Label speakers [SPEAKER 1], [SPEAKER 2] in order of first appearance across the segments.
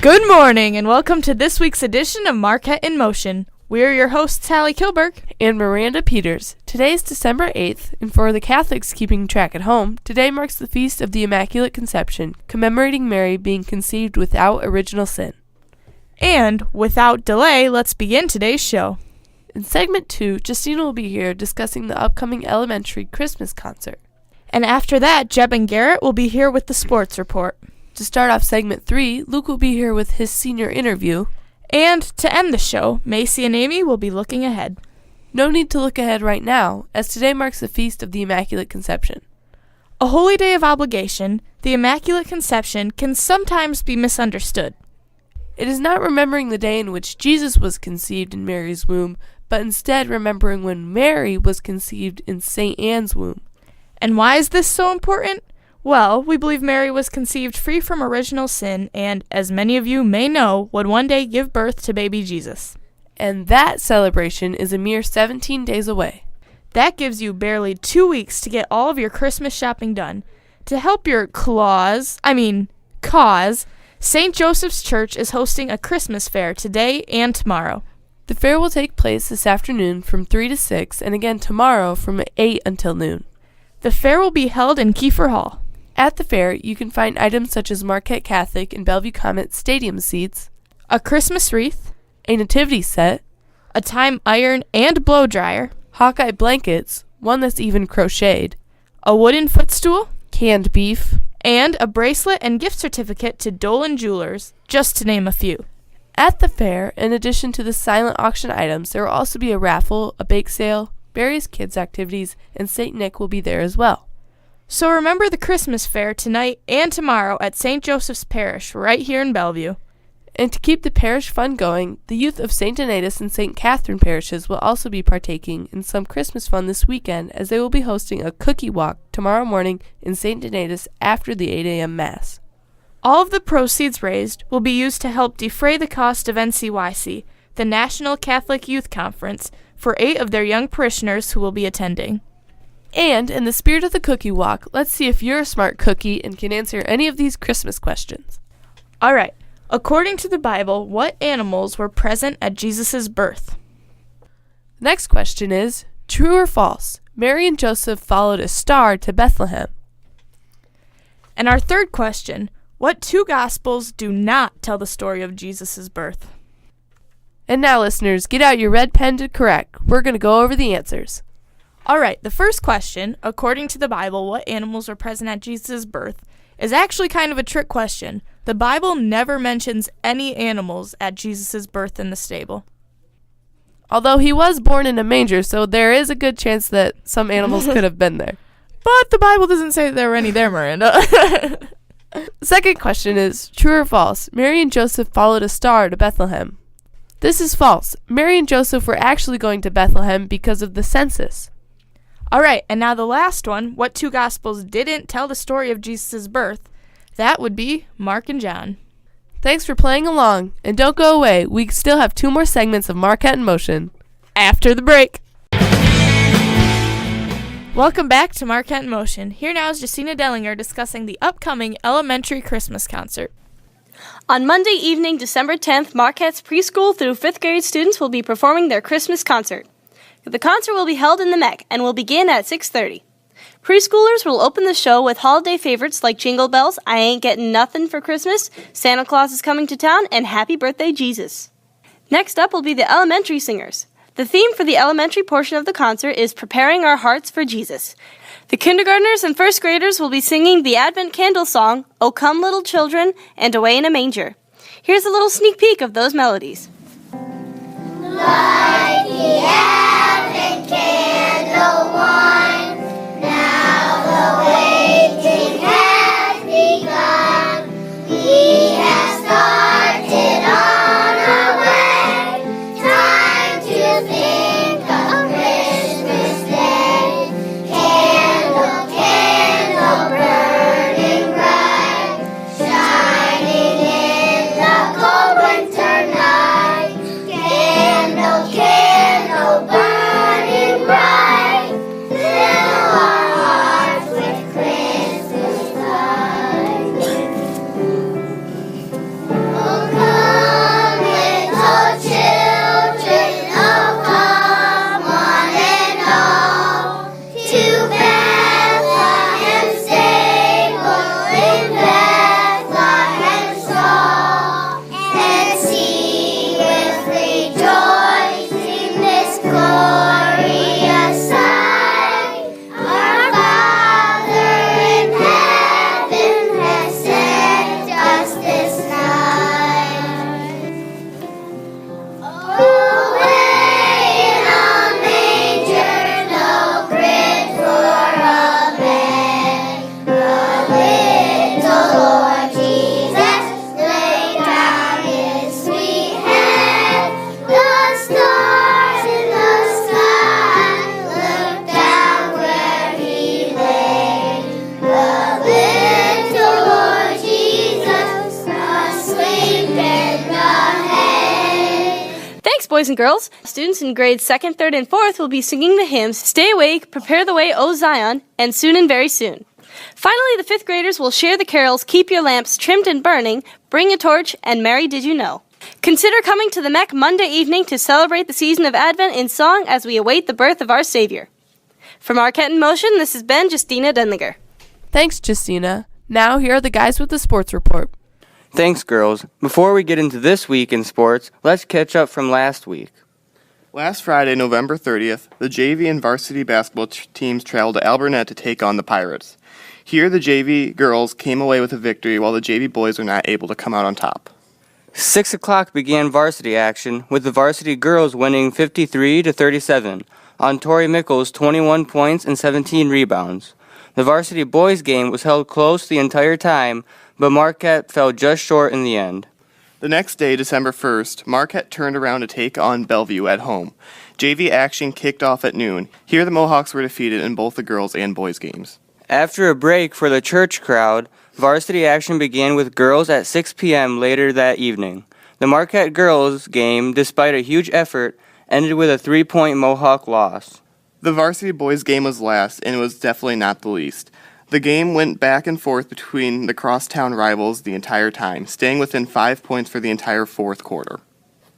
[SPEAKER 1] Good morning, and welcome to this week's edition of Marquette in Motion. We're your hosts, Hallie Kilberg
[SPEAKER 2] and Miranda Peters. Today is December 8th, and for the Catholics keeping track at home, today marks the Feast of the Immaculate Conception, commemorating Mary being conceived without original sin.
[SPEAKER 1] And, without delay, let's begin today's show.
[SPEAKER 2] In segment 2, Justina will be here discussing the upcoming elementary Christmas concert.
[SPEAKER 1] And after that, Jeb and Garrett will be here with the sports report.
[SPEAKER 2] To start off segment 3, Luke will be here with his senior interview.
[SPEAKER 1] And to end the show, Macy and Amy will be looking ahead.
[SPEAKER 2] No need to look ahead right now, as today marks the Feast of the Immaculate Conception.
[SPEAKER 1] A holy day of obligation, the Immaculate Conception can sometimes be misunderstood.
[SPEAKER 2] It is not remembering the day in which Jesus was conceived in Mary's womb, but instead remembering when Mary was conceived in St. Anne's womb.
[SPEAKER 1] And why is this so important? Well, we believe Mary was conceived free from original sin and, as many of you may know, would one day give birth to baby Jesus.
[SPEAKER 2] And that celebration is a mere 17 days away.
[SPEAKER 1] That gives you barely 2 weeks to get all of your Christmas shopping done. To help your cause, St. Joseph's Church is hosting a Christmas fair today and tomorrow.
[SPEAKER 2] The fair will take place this afternoon from 3 to 6 and again tomorrow from 8 until noon.
[SPEAKER 1] The fair will be held in Kiefer Hall.
[SPEAKER 2] At the fair, you can find items such as Marquette Catholic and Bellevue Comet stadium seats,
[SPEAKER 1] a Christmas wreath,
[SPEAKER 2] a nativity set,
[SPEAKER 1] a time iron and blow dryer,
[SPEAKER 2] Hawkeye blankets, one that's even crocheted,
[SPEAKER 1] a wooden footstool,
[SPEAKER 2] canned beef,
[SPEAKER 1] and a bracelet and gift certificate to Dolan Jewelers, just to name a few.
[SPEAKER 2] At the fair, in addition to the silent auction items, there will also be a raffle, a bake sale, various kids' activities, and St. Nick will be there as well.
[SPEAKER 1] So remember the Christmas fair tonight and tomorrow at St. Joseph's Parish, right here in Bellevue.
[SPEAKER 2] And to keep the parish fun going, the youth of St. Donatus and St. Catherine parishes will also be partaking in some Christmas fun this weekend, as they will be hosting a cookie walk tomorrow morning in St. Donatus after the 8 a.m. Mass.
[SPEAKER 1] All of the proceeds raised will be used to help defray the cost of NCYC, the National Catholic Youth Conference, for 8 of their young parishioners who will be attending.
[SPEAKER 2] And, in the spirit of the cookie walk, let's see if you're a smart cookie and can answer any of these Christmas questions.
[SPEAKER 1] All right. According to the Bible, what animals were present at Jesus' birth?
[SPEAKER 2] Next question is, true or false? Mary and Joseph followed a star to Bethlehem.
[SPEAKER 1] And our third question, what 2 Gospels do not tell the story of Jesus' birth?
[SPEAKER 2] And now, listeners, get out your red pen to correct. We're going to go over the answers.
[SPEAKER 1] All right, the first question, according to the Bible, what animals were present at Jesus' birth, is actually kind of a trick question. The Bible never mentions any animals at Jesus' birth in the stable.
[SPEAKER 2] Although he was born in a manger, so there is a good chance that some animals could have been there.
[SPEAKER 1] But the Bible doesn't say there were any there, Miranda.
[SPEAKER 2] Second question is, true or false? Mary and Joseph followed a star to Bethlehem. This is false. Mary and Joseph were actually going to Bethlehem because of the census.
[SPEAKER 1] All right, and now the last one, what 2 Gospels didn't tell the story of Jesus' birth? That would be Mark and John.
[SPEAKER 2] Thanks for playing along, and don't go away. We still have 2 more segments of Marquette in Motion.
[SPEAKER 1] After the break. Welcome back to Marquette in Motion. Here now is Justina Dellinger discussing the upcoming elementary Christmas concert.
[SPEAKER 3] On Monday evening, December 10th, Marquette's preschool through 5th grade students will be performing their Christmas concert. The concert will be held in the MEC and will begin at 6:30. Preschoolers will open the show with holiday favorites like Jingle Bells, I Ain't Getting Nothing for Christmas, Santa Claus is Coming to Town, and Happy Birthday, Jesus. Next up will be the elementary singers. The theme for the elementary portion of the concert is Preparing Our Hearts for Jesus. The kindergartners and first graders will be singing the Advent Candle song, O Come Little Children, and Away in a Manger. Here's a little sneak peek of those melodies.
[SPEAKER 4] Light the Advent candle one, now the waiting has begun. We have started on our way, time to think of Christmas Day. Candle, candle burning bright, shining in the cold winter night. Candle, candle burning
[SPEAKER 3] boys and girls. Students in grades 2nd, 3rd, and 4th will be singing the hymns Stay Awake, Prepare the Way, O Zion, and Soon and Very Soon. Finally, the 5th graders will share the carols Keep Your Lamps Trimmed and Burning, Bring a Torch, and Mary Did You Know. Consider coming to the MEC Monday evening to celebrate the season of Advent in song as we await the birth of our Savior. For Marquette in Motion, this has been Justina Denlinger.
[SPEAKER 2] Thanks, Justina. Now, here are the guys with the sports report.
[SPEAKER 5] Thanks, girls. Before we get into this week in sports, let's catch up from last week.
[SPEAKER 6] Last Friday, November 30th, the JV and varsity basketball teams traveled to Alburnett to take on the Pirates. Here, the JV girls came away with a victory while the JV boys were not able to come out on top.
[SPEAKER 5] 6 o'clock began varsity action, with the varsity girls winning 53-37 on Tori Mickles' 21 points and 17 rebounds. The varsity boys game was held close the entire time, but Marquette fell just short in the end.
[SPEAKER 6] The next day, December 1st, Marquette turned around to take on Bellevue at home. JV action kicked off at noon. Here, the Mohawks were defeated in both the girls' and boys' games.
[SPEAKER 5] After a break for the church crowd, varsity action began with girls at 6 p.m. later that evening. The Marquette girls game, despite a huge effort, ended with a 3-point Mohawk loss.
[SPEAKER 6] The varsity boys' game was last, and it was definitely not the least. The game went back and forth between the crosstown rivals the entire time, staying within 5 points for the entire fourth quarter.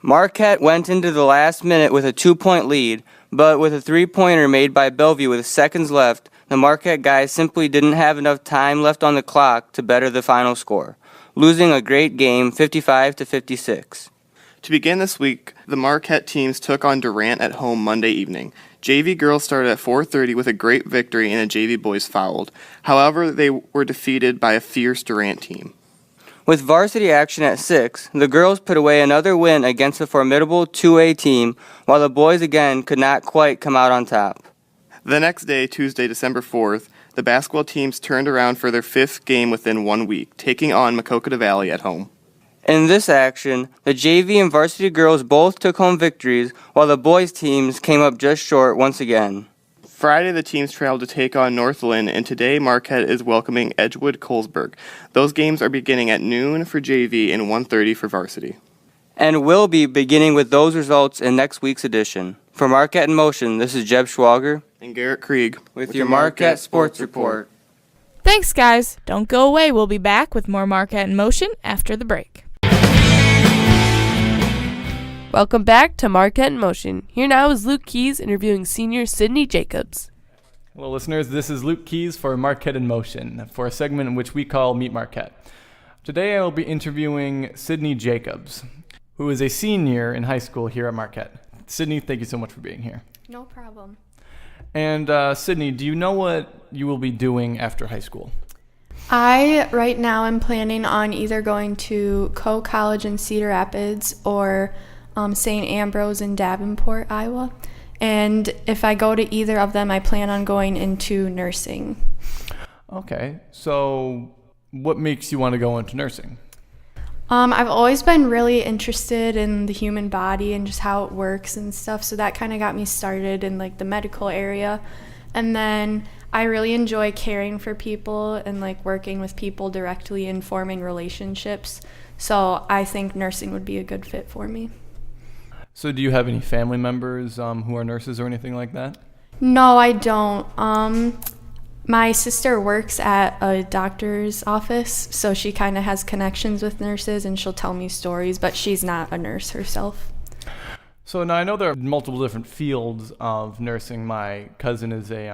[SPEAKER 5] Marquette went into the last minute with a 2-point lead, but with a 3-pointer made by Bellevue with seconds left, the Marquette guys simply didn't have enough time left on the clock to better the final score, losing a great game 55-56.
[SPEAKER 6] To begin this week, the Marquette teams took on Durant at home Monday evening. JV girls started at 4:30 with a great victory and the JV boys fouled. However, they were defeated by a fierce Durant team.
[SPEAKER 5] With varsity action at 6, the girls put away another win against a formidable 2A team, while the boys again could not quite come out on top.
[SPEAKER 6] The next day, Tuesday, December 4th, the basketball teams turned around for their 5th game within 1 week, taking on Maquoketa Valley at home.
[SPEAKER 5] In this action, the JV and varsity girls both took home victories, while the boys' teams came up just short once again.
[SPEAKER 6] Friday, the teams traveled to take on Northland, and today Marquette is welcoming Edgewood-Colesburg. Those games are beginning at noon for JV and 1:30 for varsity.
[SPEAKER 5] And we'll be beginning with those results in next week's edition. For Marquette in Motion, this is Jeb Schwager
[SPEAKER 6] And Garrett Krieg
[SPEAKER 5] with your Marquette Sports Report.
[SPEAKER 1] Thanks, guys. Don't go away. We'll be back with more Marquette in Motion after the break.
[SPEAKER 2] Welcome back to Marquette in Motion. Here now is Luke Keys interviewing senior Sydney Jacobs.
[SPEAKER 7] Hello, listeners. This is Luke Keys for Marquette in Motion, for a segment in which we call Meet Marquette. Today I will be interviewing Sydney Jacobs, who is a senior in high school here at Marquette. Sydney, thank you so much for being here.
[SPEAKER 8] No problem.
[SPEAKER 7] And Sydney, do you know what you will be doing after high school?
[SPEAKER 8] Right now am planning on either going to Coe College in Cedar Rapids or St. Ambrose in Davenport, Iowa. And if I go to either of them, I plan on going into nursing.
[SPEAKER 7] Okay, so what makes you want to go into nursing?
[SPEAKER 8] I've always been really interested in the human body and just how it works and stuff, so that kind of got me started in like the medical area. And then I really enjoy caring for people and like working with people directly and forming relationships. So I think nursing would be a good fit for me.
[SPEAKER 7] So do you have any family members who are nurses or anything like that?
[SPEAKER 8] No, I don't. My sister works at a doctor's office, so she kind of has connections with nurses and she'll tell me stories, but she's not a nurse herself.
[SPEAKER 7] So now I know there are multiple different fields of nursing. My cousin is a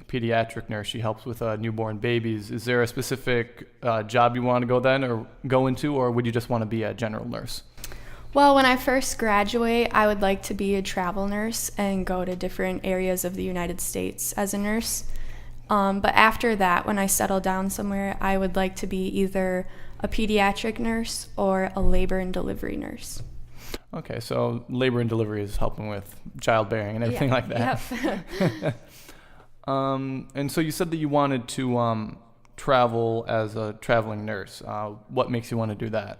[SPEAKER 7] pediatric nurse. She helps with newborn babies. Is there a specific job you want to go into, or would you just want to be a general nurse?
[SPEAKER 8] Well, when I first graduate, I would like to be a travel nurse and go to different areas of the United States as a nurse. But after that, when I settle down somewhere, I would like to be either a pediatric nurse or a labor and delivery nurse.
[SPEAKER 7] Okay, so labor and delivery is helping with childbearing and everything like that.
[SPEAKER 8] Yep.
[SPEAKER 7] And so you said that you wanted to travel as a traveling nurse. What makes you want to do that?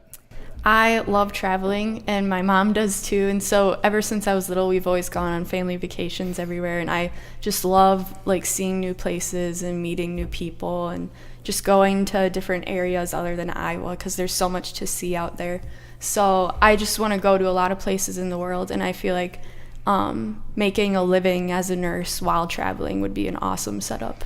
[SPEAKER 8] I love traveling, and my mom does too. And so ever since I was little, we've always gone on family vacations everywhere. And I just love like seeing new places and meeting new people and just going to different areas other than Iowa because there's so much to see out there. So I just want to go to a lot of places in the world, and I feel like making a living as a nurse while traveling would be an awesome setup.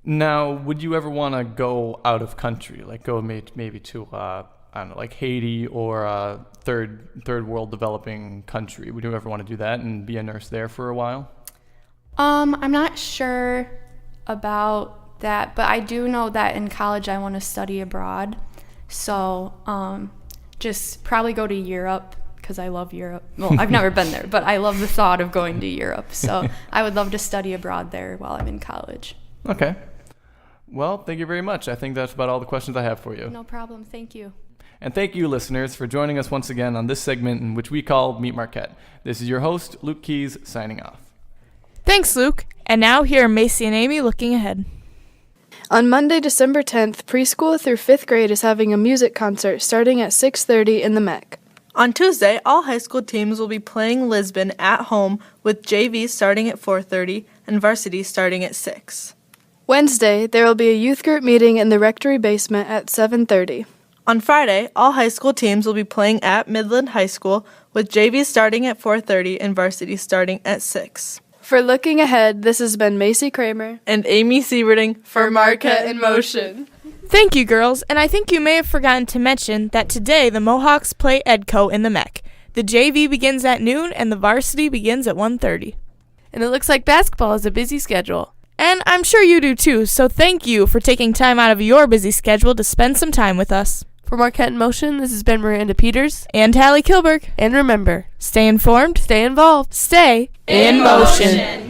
[SPEAKER 7] Now, would you ever want to go out of country, like go maybe to, I don't know, like Haiti or a third world developing country? Would you ever want to do that and be a nurse there for a while?
[SPEAKER 8] I'm not sure about that, but I do know that in college I want to study abroad. So just probably go to Europe because I love Europe. Well, I've never been there, but I love the thought of going to Europe. So I would love to study abroad there while I'm in college.
[SPEAKER 7] Okay. Well, thank you very much. I think that's about all the questions I have for you.
[SPEAKER 8] No problem. Thank you.
[SPEAKER 7] And thank you, listeners, for joining us once again on this segment in which we call Meet Marquette. This is your host, Luke Keys, signing off.
[SPEAKER 1] Thanks, Luke. And now here are Macy and Amy looking ahead.
[SPEAKER 9] On Monday, December 10th, preschool through 5th grade is having a music concert starting at 6:30 in the MEC.
[SPEAKER 10] On Tuesday, all high school teams will be playing Lisbon at home with JV starting at 4:30 and varsity starting at 6.
[SPEAKER 9] Wednesday, there will be a youth group meeting in the rectory basement at 7:30.
[SPEAKER 10] On Friday, all high school teams will be playing at Midland High School with JV starting at 4:30 and varsity starting at 6.
[SPEAKER 9] For Looking Ahead, this has been Macy Kramer
[SPEAKER 10] And Amy Sieverding for Marquette in Motion.
[SPEAKER 1] Thank you, girls, and I think you may have forgotten to mention that today the Mohawks play Edco in the MEC. The JV begins at noon and the varsity begins at 1:30.
[SPEAKER 2] And it looks like basketball is a busy schedule.
[SPEAKER 1] And I'm sure you do too, so thank you for taking time out of your busy schedule to spend some time with us.
[SPEAKER 2] For Marquette in Motion, this has been Miranda Peters.
[SPEAKER 1] And Hallie Kilberg.
[SPEAKER 2] And remember,
[SPEAKER 1] Stay informed,
[SPEAKER 2] stay involved.
[SPEAKER 1] stay in motion.